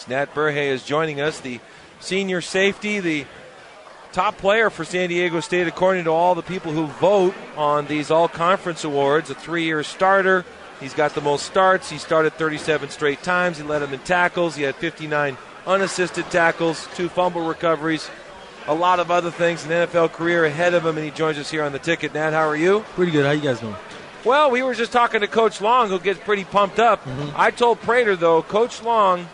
Nat Berhe is joining us, the senior safety, the top player for San Diego State according to all the people who vote on these all-conference awards, a 3-year starter. He's got the most starts. He started 37 straight times. He led them in tackles. He had 59 unassisted tackles, 2 fumble recoveries, a lot of other things, an NFL career ahead of him, and he joins us here on the ticket. Nat, how are you? Pretty good. How you guys doing? Well, we were just talking to Coach Long, who gets pretty pumped up. I told Prater, though, Coach Long,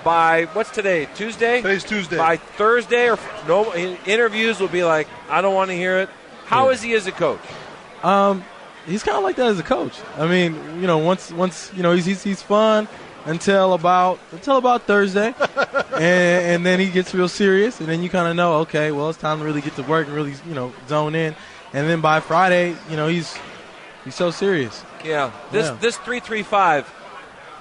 by, what's today, Tuesday? Today's Tuesday. By Thursday, or no interviews will be like, I don't want to hear it. How is he as a coach? He's kind of like that as a coach. I mean, once he's fun until about Thursday, and then he gets real serious, and then you kind of know, okay, well, it's time to really get to work and really zone in, and then by Friday, he's so serious. Yeah, this 3-3-5.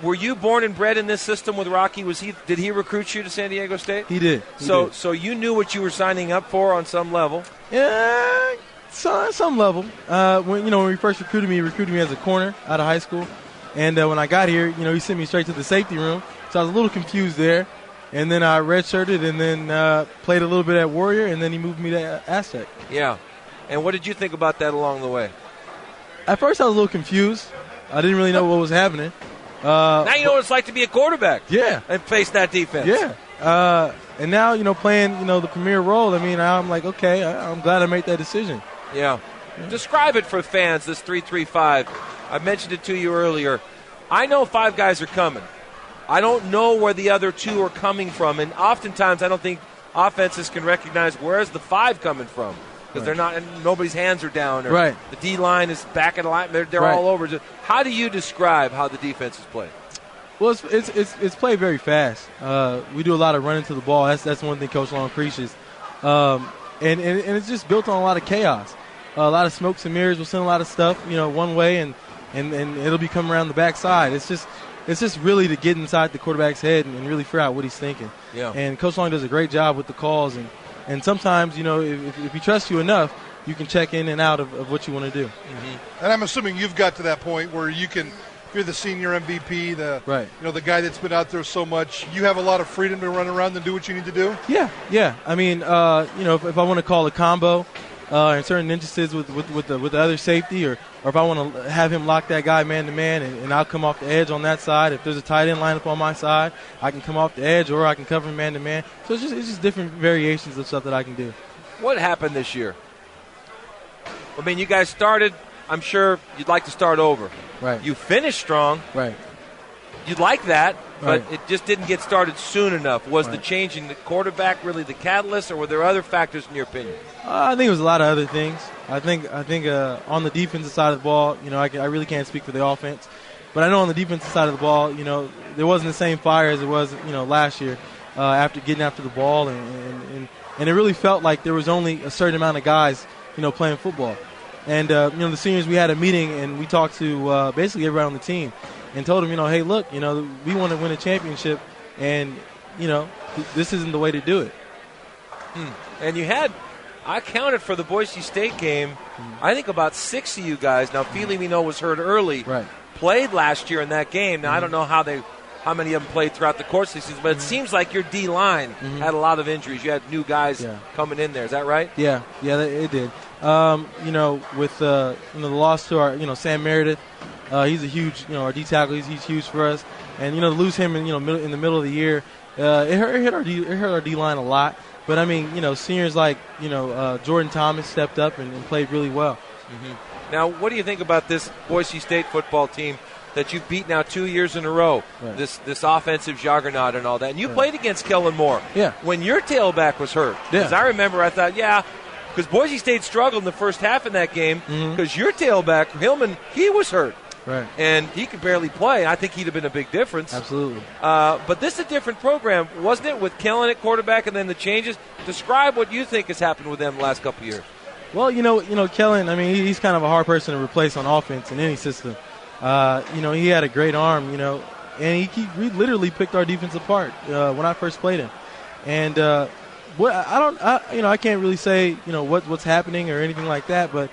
Were you born and bred in this system with Rocky? Did he recruit you to San Diego State? He did. So you knew what you were signing up for on some level? Yeah. Some level. When he first recruited me as a corner out of high school. And when I got here, he sent me straight to the safety room. So I was a little confused there. And then I redshirted and then played a little bit at Warrior, and then he moved me to Aztec. Yeah. And what did you think about that along the way? At first I was a little confused. I didn't really know what was happening. Now you know what it's like to be a quarterback. Yeah. And face that defense. Yeah. And now, playing, the premier role, I'm like, okay, I'm glad I made that decision. Yeah. Describe it for fans, this 3-3-5. I mentioned it to you earlier. I know 5 guys are coming. I don't know where the other 2 are coming from, and oftentimes I don't think offenses can recognize where's the 5 coming from because they're not. Nobody's hands are down. Or the D-line is back at the line. They're all over. How do you describe how the defense is played? Well, it's played very fast. We do a lot of running to the ball. That's one thing Coach Long preaches. And it's just built on a lot of chaos. A lot of smokes and mirrors. We'll send a lot of stuff, one way, and it'll be coming around the backside. It's just really to get inside the quarterback's head and really figure out what he's thinking. Yeah. And Coach Long does a great job with the calls. And sometimes, if he trusts you enough, you can check in and out of what you want to do. Mm-hmm. And I'm assuming you've got to that point where you're the senior MVP, the guy that's been out there so much. You have a lot of freedom to run around and do what you need to do? Yeah. I mean, if I want to call a combo in certain instances with the other safety, or if I want to have him lock that guy man-to-man, and I'll come off the edge on that side. If there's a tight end lineup on my side, I can come off the edge, or I can cover him man-to-man. So it's just different variations of stuff that I can do. What happened this year? I mean, you guys started, I'm sure you'd like to start over. Right. You finished strong. Right. You'd like that, but Right. it just didn't get started soon enough. Was the change in the quarterback really the catalyst, or were there other factors in your opinion? I think it was a lot of other things. I think on the defensive side of the ball, I really can't speak for the offense, but I know on the defensive side of the ball, there wasn't the same fire as it was, last year after getting after the ball, and it really felt like there was only a certain amount of guys, playing football. And, the seniors, we had a meeting, and we talked to basically everybody on the team and told them, hey, look, we want to win a championship, and, this isn't the way to do it. And I counted for the Boise State game, I think about 6 of you guys. Now, Feely, we know, was hurt early. Right. Played last year in that game. Now, I don't know how many of them played throughout the course of the season, but it seems like your D-line had a lot of injuries. You had new guys coming in there. Is that right? Yeah, it did. With the loss to our, Sam Meredith, he's a huge, our D tackle. He's huge for us, and to lose him in in the middle of the year, it hurt our D line a lot. But I mean, seniors like Jordan Thomas stepped up and played really well. Mm-hmm. Now, what do you think about this Boise State football team that you've beat now 2 years in a row? Right. This offensive juggernaut and all that. And you played against Kellen Moore. Yeah. When your tailback was hurt. Because I remember, I thought, because Boise State struggled in the first half in that game because your tailback, Hillman, he was hurt. Right. And he could barely play. I think he'd have been a big difference. Absolutely. But this is a different program, wasn't it, with Kellen at quarterback and then the changes? Describe what you think has happened with them the last couple of years. Well, Kellen, I mean, he's kind of a hard person to replace on offense in any system. He had a great arm, and he literally picked our defense apart when I first played him. And I can't really say, what's happening or anything like that, but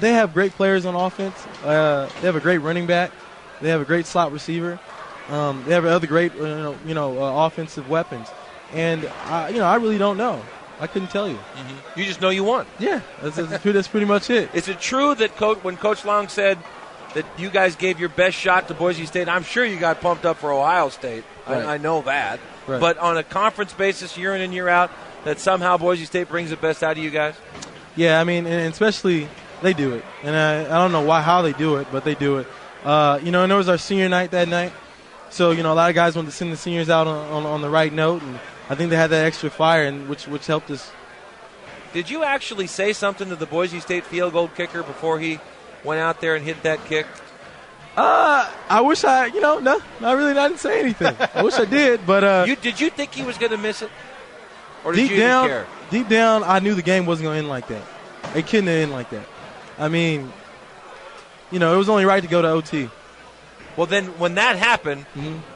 they have great players on offense. They have a great running back. They have a great slot receiver. They have other great, offensive weapons, and I really don't know. I couldn't tell you. Mm-hmm. You just know you won. Yeah, that's pretty much it. Is it true that when Coach Long said that you guys gave your best shot to Boise State, I'm sure you got pumped up for Ohio State. Right. I know that. Right. But on a conference basis, year in and year out, that somehow Boise State brings the best out of you guys? Yeah, I mean, and especially they do it. And I don't know how they do it, but they do it. And it was our senior night that night. So, a lot of guys wanted to send the seniors out on the right note, and I think they had that extra fire, and which helped us. Did you actually say something to the Boise State field goal kicker before he went out there and hit that kick? I wish I didn't say anything. I wish I did, but did you think he was going to miss it, or did deep down, I knew the game wasn't going to end like that. It couldn't end like that. I mean, it was only right to go to OT. Well, then when that happened,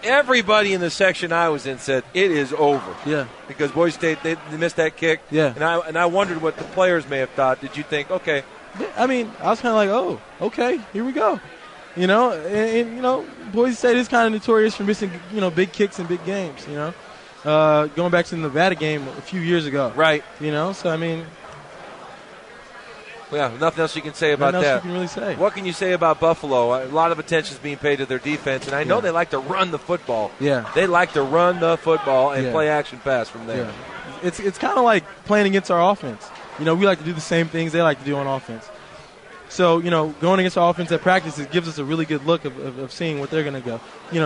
everybody in the section I was in said, it is over. Yeah. Because Boise State, they missed that kick. Yeah. And I wondered what the players may have thought. Did you think, okay. I mean, I was kind of like, oh, okay, here we go. Boise State is kind of notorious for missing, big kicks in big games, going back to the Nevada game a few years ago. Right. So, I mean. Yeah, nothing else you can say about that. Nothing else you can really say. What can you say about Buffalo? A lot of attention is being paid to their defense, and I know they like to run the football. Yeah. They like to run the football and play action pass from there. Yeah. It's kind of like playing against our offense. We like to do the same things they like to do on offense. So, going against our offense at practice, it gives us a really good look of seeing what they're going to go,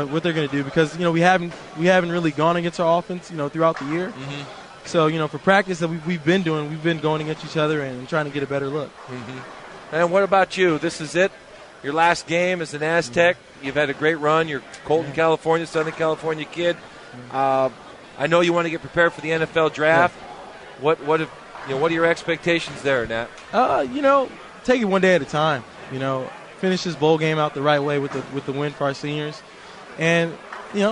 what they're going to do, because, we haven't really gone against our offense, throughout the year. Mm-hmm. So, for practice that we've been going against each other and trying to get a better look. Mm-hmm. And what about you? This is it? Your last game as an Aztec. Mm-hmm. You've had a great run. You're Colton, California, Southern California kid. I know you want to get prepared for the NFL draft. Yeah. What are your expectations there, Nat? Take it one day at a time. Finish this bowl game out the right way with the win for our seniors, and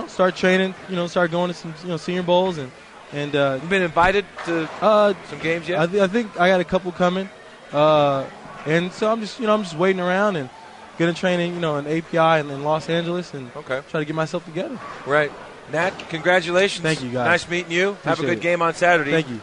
start training. Start going to some senior bowls and you've been invited to some games yet? I think I got a couple coming, and so I'm just waiting around and gonna train in API in Los Angeles and try to get myself together. Right, Nat. Congratulations. Thank you, guys. Nice meeting you. Appreciate Have a good it. game on Saturday. Thank you.